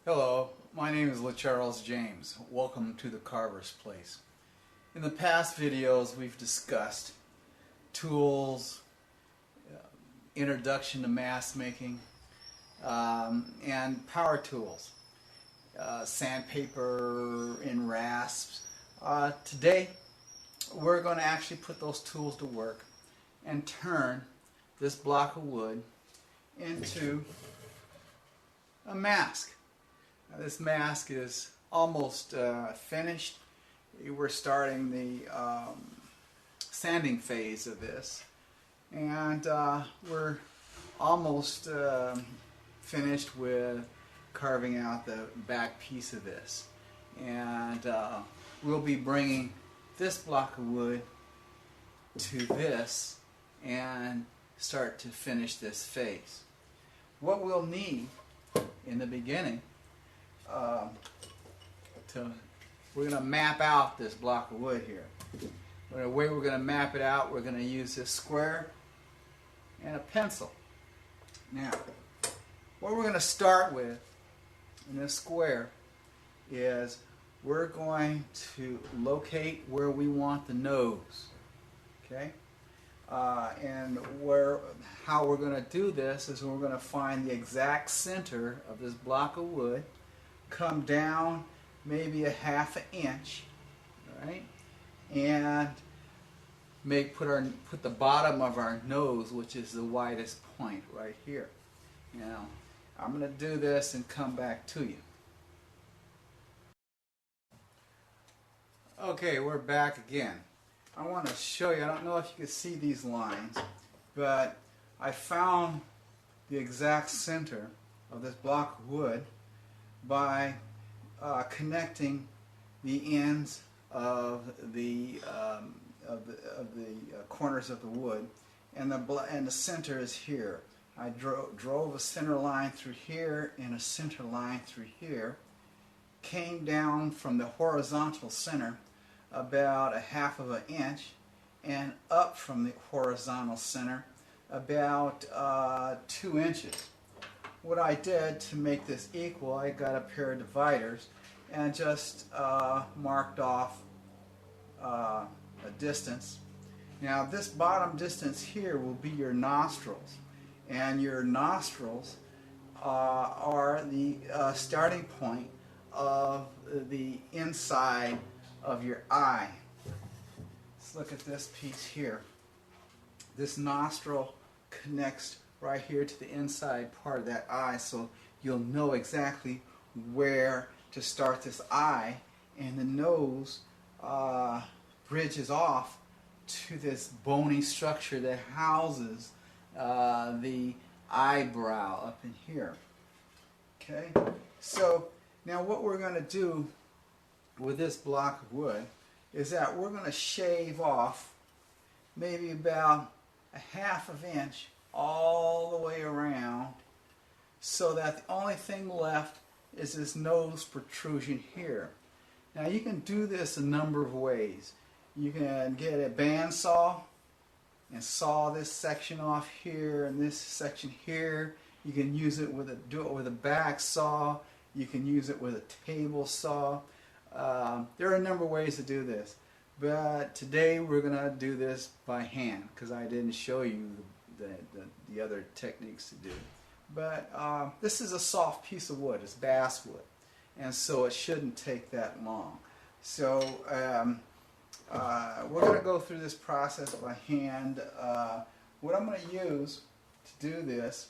Hello, my name is LaCharles James. Welcome to the Carver's Place. In the past videos we've discussed tools, introduction to mask making, and power tools, sandpaper and rasps. Today we're going to actually put those tools to work and turn this block of wood into a mask. Now, this mask is almost finished. We're starting the sanding phase of this, and we're almost finished with carving out the back piece of this. And we'll be bringing this block of wood to this and start to finish this phase. What we'll need in the beginning, we're going to map out this block of wood here. The way we're going to map it out, we're going to use this square and a pencil. Now, what we're going to start with in this square is we're going to locate where we want the nose. Okay? And how we're going to do this is we're going to find the exact center of this block of wood, come down maybe a ½ inch, right, and put the bottom of our nose, which is the widest point, right here. Now, I'm going to do this and come back to you. Okay, we're back again. I want to show you, I don't know if you can see these lines, but I found the exact center of this block of wood by connecting the ends of the corners of the wood, and the center is here. I drove a center line through here and a center line through here, came down from the horizontal center about a ½ inch, and up from the horizontal center about 2 inches. What I did to make this equal, I got a pair of dividers and just marked off a distance. Now this bottom distance here will be your nostrils, and your nostrils are the starting point of the inside of your eye. Let's look at this piece here. This nostril connects right here to the inside part of that eye, so you'll know exactly where to start this eye, and the nose bridges off to this bony structure that houses the eyebrow up in here. Okay, so now what we're going to do with this block of wood is that we're going to shave off maybe about a ½ inch all the way around, so that the only thing left is this nose protrusion here. Now you can do this a number of ways. You can get a bandsaw and saw this section off here and this section here. You can use it do it with a back saw. You can use it with a table saw. There are a number of ways to do this, but today we're going to do this by hand because I didn't show you the other techniques to do. But this is a soft piece of wood. It's basswood, and so it shouldn't take that long. So we're going to go through this process by hand. What I'm going to use to do this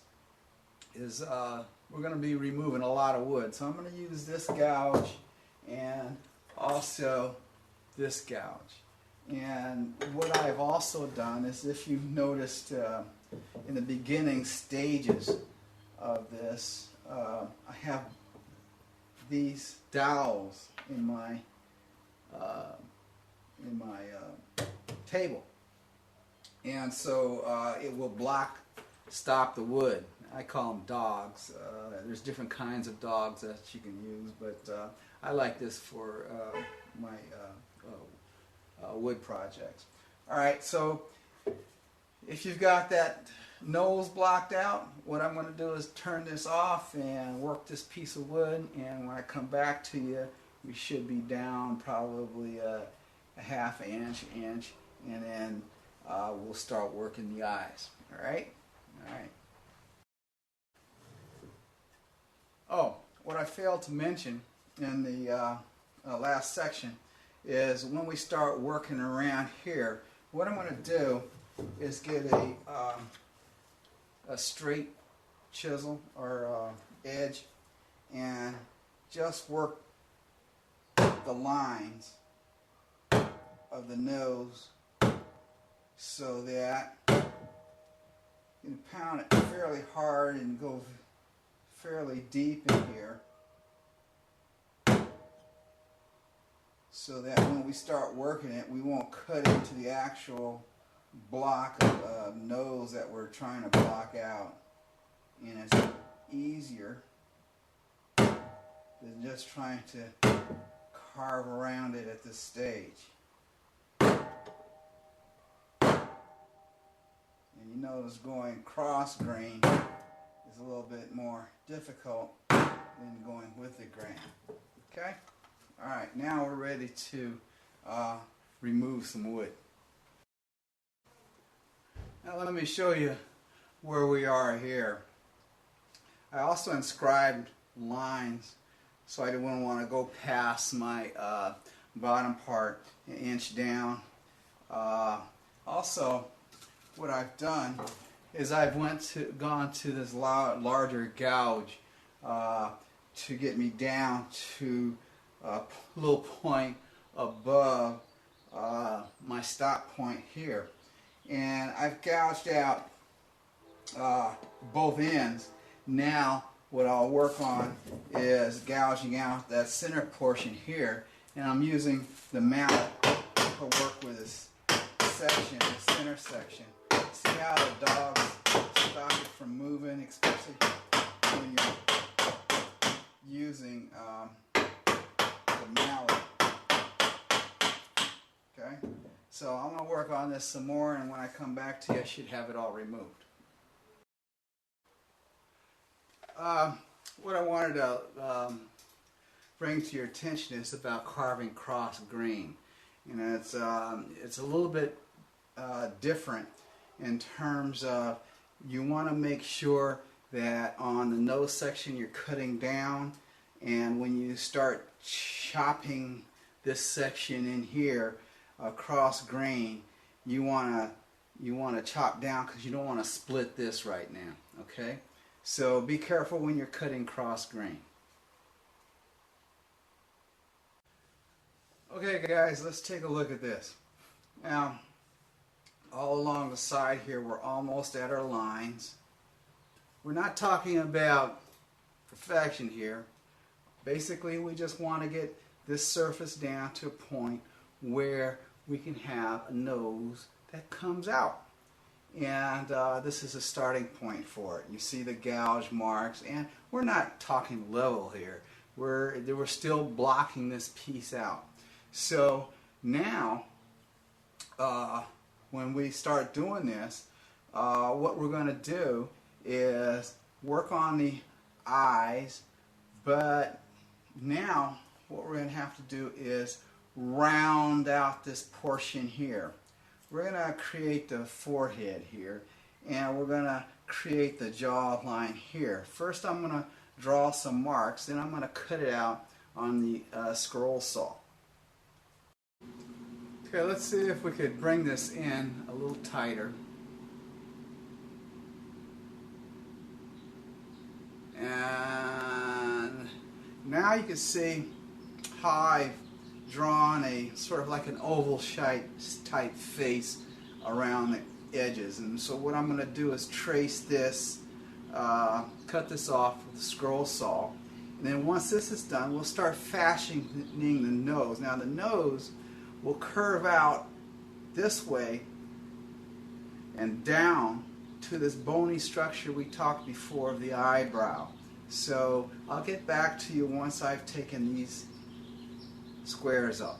is we're going to be removing a lot of wood. So I'm going to use this gouge and also this gouge. And what I've also done is, if you've noticed in the beginning stages of this, I have these dowels in my table, and so it will stop the wood. I call them dogs. There's different kinds of dogs that you can use, but I like this for my wood projects. All right, so If you've got that nose blocked out, what I'm going to do is turn this off and work this piece of wood, and when I come back to you, we should be down probably a half inch, and then we'll start working the eyes. Alright? Alright. Oh, what I failed to mention in the last section is when we start working around here, what I'm going to do is get a straight chisel or edge and just work the lines of the nose so that you can pound it fairly hard and go fairly deep in here, so that when we start working it, we won't cut into the actual block of nose that we're trying to block out. And it's easier than just trying to carve around it at this stage. And you notice going cross grain is a little bit more difficult than going with the grain. Okay? Alright, now we're ready to remove some wood. Now let me show you where we are here. I also inscribed lines, so I didn't want to go past my bottom part an inch down. Also, what I've done is I've gone to this larger gouge to get me down to a little point above my stop point here. And I've gouged out both ends. Now what I'll work on is gouging out that center portion here, and I'm using the mallet to work with this section, the center section. See how the dogs stop it from moving, especially when you're using the mallet. Okay, so I'm going to work on this some more, and when I come back to you, I should have it all removed. What I wanted to bring to your attention is about carving cross grain. You know, it's a little bit different in terms of you want to make sure that on the nose section you're cutting down, and when you start chopping this section in here cross grain, you want to chop down because you don't want to split this right now. Okay, so be careful when you're cutting cross grain. Okay guys, let's take a look at this. Now, all along the side here, we're almost at our lines. We're not talking about perfection here. Basically, we just want to get this surface down to a point where we can have a nose that comes out. And this is a starting point for it. You see the gouge marks, and we're not talking level here. We're still blocking this piece out. So now, when we start doing this, what we're going to do is work on the eyes, but now what we're going to have to do is round out this portion here. We're going to create the forehead here, and we're going to create the jaw line here. First I'm going to draw some marks, then I'm going to cut it out on the scroll saw. Okay, let's see if we could bring this in a little tighter. And now you can see how I've drawn a sort of like an oval type face around the edges. And so what I'm going to do is trace this, cut this off with the scroll saw. And then once this is done, we'll start fashioning the nose. Now the nose will curve out this way and down to this bony structure we talked before of the eyebrow. So I'll get back to you once I've taken these squares up.